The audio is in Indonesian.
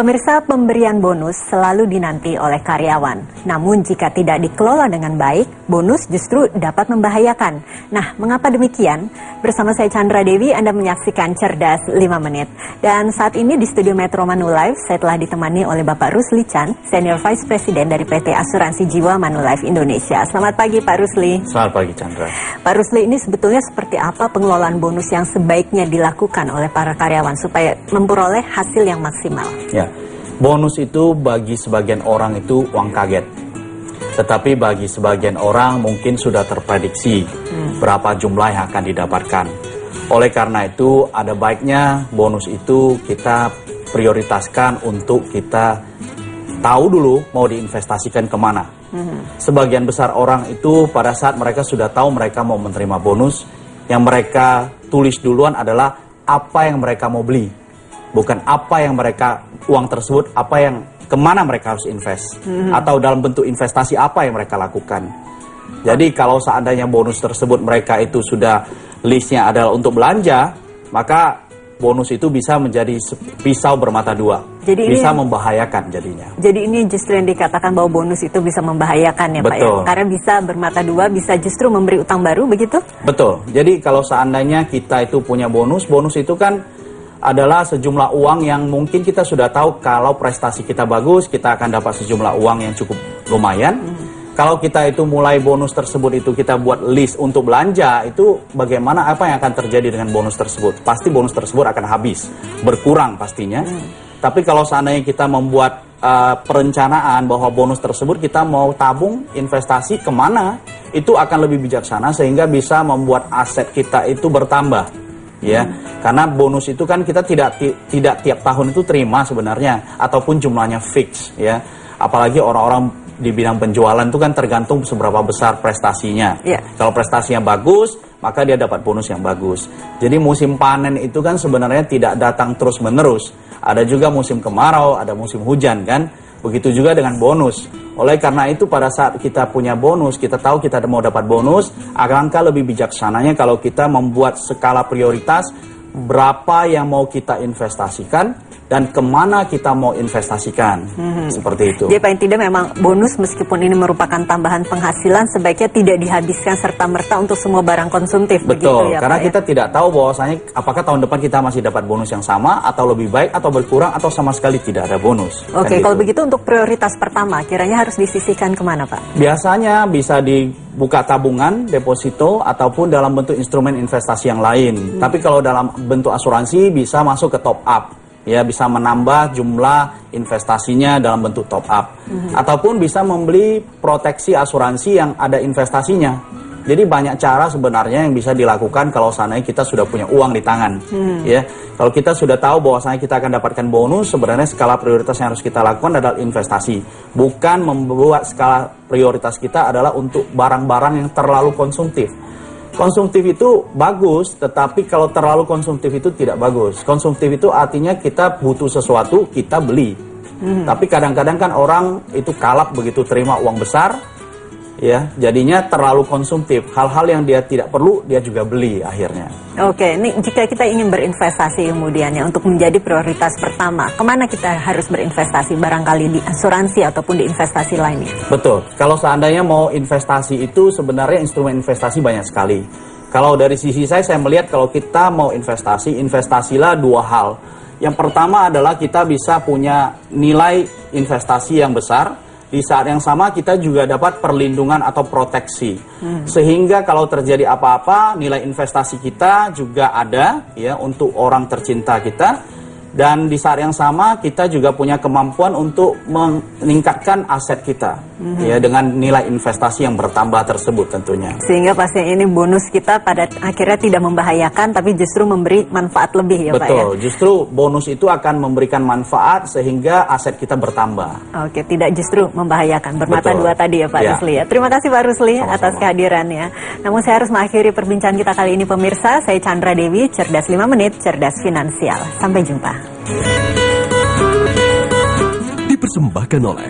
Pemirsa, pemberian bonus selalu dinanti oleh karyawan. Namun jika tidak dikelola dengan baik, bonus justru dapat membahayakan. Nah, mengapa demikian? Bersama saya Chandra Dewi, Anda menyaksikan Cerdas 5 Menit. Dan saat ini di studio Metro Manulife, saya telah ditemani oleh Bapak Rusli Chan, Senior Vice President dari PT Asuransi Jiwa Manulife Indonesia. Selamat pagi Pak Rusli. Selamat pagi Chandra. Pak Rusli, ini sebetulnya seperti apa pengelolaan bonus yang sebaiknya dilakukan oleh para karyawan supaya memperoleh hasil yang maksimal? Ya, bonus itu bagi sebagian orang itu uang kaget. Tetapi bagi sebagian orang mungkin sudah terprediksi berapa jumlah yang akan didapatkan. Oleh karena itu ada baiknya bonus itu kita prioritaskan untuk kita tahu dulu mau diinvestasikan kemana. Sebagian besar orang itu pada saat mereka sudah tahu mereka mau menerima bonus, yang mereka tulis duluan adalah apa yang mereka mau beli. Bukan apa yang mereka, uang tersebut, apa yang, kemana mereka harus invest. Atau dalam bentuk investasi apa yang mereka lakukan. Jadi kalau seandainya bonus tersebut mereka itu sudah listnya adalah untuk belanja, maka bonus itu bisa menjadi pisau bermata dua. Jadi bisa membahayakan jadinya. Jadi ini justru yang dikatakan bahwa bonus itu bisa membahayakan ya Pak ya? Karena bisa bermata dua, bisa justru memberi utang baru, begitu? Betul. Jadi kalau seandainya kita itu punya bonus, bonus itu kan adalah sejumlah uang yang mungkin kita sudah tahu kalau prestasi kita bagus, kita akan dapat sejumlah uang yang cukup lumayan. Kalau kita itu mulai bonus tersebut itu kita buat list untuk belanja, itu bagaimana, apa yang akan terjadi dengan bonus tersebut? Pasti bonus tersebut akan habis, berkurang pastinya. Tapi kalau seandainya kita membuat perencanaan bahwa bonus tersebut kita mau tabung, investasi kemana, itu akan lebih bijaksana sehingga bisa membuat aset kita itu bertambah. Ya, karena bonus itu kan kita tidak tiap tahun itu terima sebenarnya, ataupun jumlahnya fix ya. Apalagi orang-orang di bidang penjualan itu kan tergantung seberapa besar prestasinya. Kalau prestasinya bagus, maka dia dapat bonus yang bagus. Jadi musim panen itu kan sebenarnya tidak datang terus-menerus. Ada juga musim kemarau, ada musim hujan kan. Begitu juga dengan bonus. Oleh karena itu pada saat kita punya bonus, kita tahu kita mau dapat bonus, alangkah lebih bijaksananya kalau kita membuat skala prioritas berapa yang mau kita investasikan dan kemana kita mau investasikan. Seperti itu. Jadi paling tidak memang bonus meskipun ini merupakan tambahan penghasilan, sebaiknya tidak dihabiskan serta-merta untuk semua barang konsumtif. Betul, ya, karena Pak, kita tidak tahu bahwasanya apakah tahun depan kita masih dapat bonus yang sama, atau lebih baik, atau berkurang, atau sama sekali tidak ada bonus. Oke, kalau begitu untuk prioritas pertama, kiranya harus disisihkan kemana Pak? Biasanya bisa dibuka tabungan, deposito, ataupun dalam bentuk instrumen investasi yang lain. Tapi kalau dalam bentuk asuransi bisa masuk ke top up. Ya, bisa menambah jumlah investasinya dalam bentuk top up. Ataupun bisa membeli proteksi asuransi yang ada investasinya. Jadi banyak cara sebenarnya yang bisa dilakukan kalau seandainya kita sudah punya uang di tangan. Ya, kalau kita sudah tahu bahwasanya kita akan dapatkan bonus, sebenarnya skala prioritas yang harus kita lakukan adalah investasi. Bukan membuat skala prioritas kita adalah untuk barang-barang yang terlalu konsumtif. Konsumtif itu bagus, tetapi kalau terlalu konsumtif itu tidak bagus. Konsumtif itu artinya kita butuh sesuatu, kita beli. Tapi kadang-kadang kan orang itu kalap begitu terima uang besar, ya, jadinya terlalu konsumtif. Hal-hal yang dia tidak perlu, dia juga beli akhirnya. Oke, ini jika kita ingin berinvestasi kemudiannya untuk menjadi prioritas pertama, kemana kita harus berinvestasi? Barangkali di asuransi ataupun di investasi lainnya? Betul, kalau seandainya mau investasi itu sebenarnya instrumen investasi banyak sekali. Kalau dari sisi saya melihat kalau kita mau investasi, investasilah dua hal. Yang pertama adalah kita bisa punya nilai investasi yang besar. Di saat yang sama kita juga dapat perlindungan atau proteksi. Sehingga kalau terjadi apa-apa, nilai investasi kita juga ada ya untuk orang tercinta kita. Dan di saat yang sama kita juga punya kemampuan untuk meningkatkan aset kita ya dengan nilai investasi yang bertambah tersebut tentunya. Sehingga pasti ini bonus kita pada akhirnya tidak membahayakan tapi justru memberi manfaat lebih ya Pak ya. Betul, justru bonus itu akan memberikan manfaat sehingga aset kita bertambah. Oke, tidak justru membahayakan, bermata dua tadi ya Pak Rusli ya. Terima kasih Pak Rusli atas kehadirannya. Namun saya harus mengakhiri perbincangan kita kali ini pemirsa. Saya Chandra Dewi, Cerdas 5 Menit, Cerdas Finansial. Sampai jumpa. Dipersembahkan oleh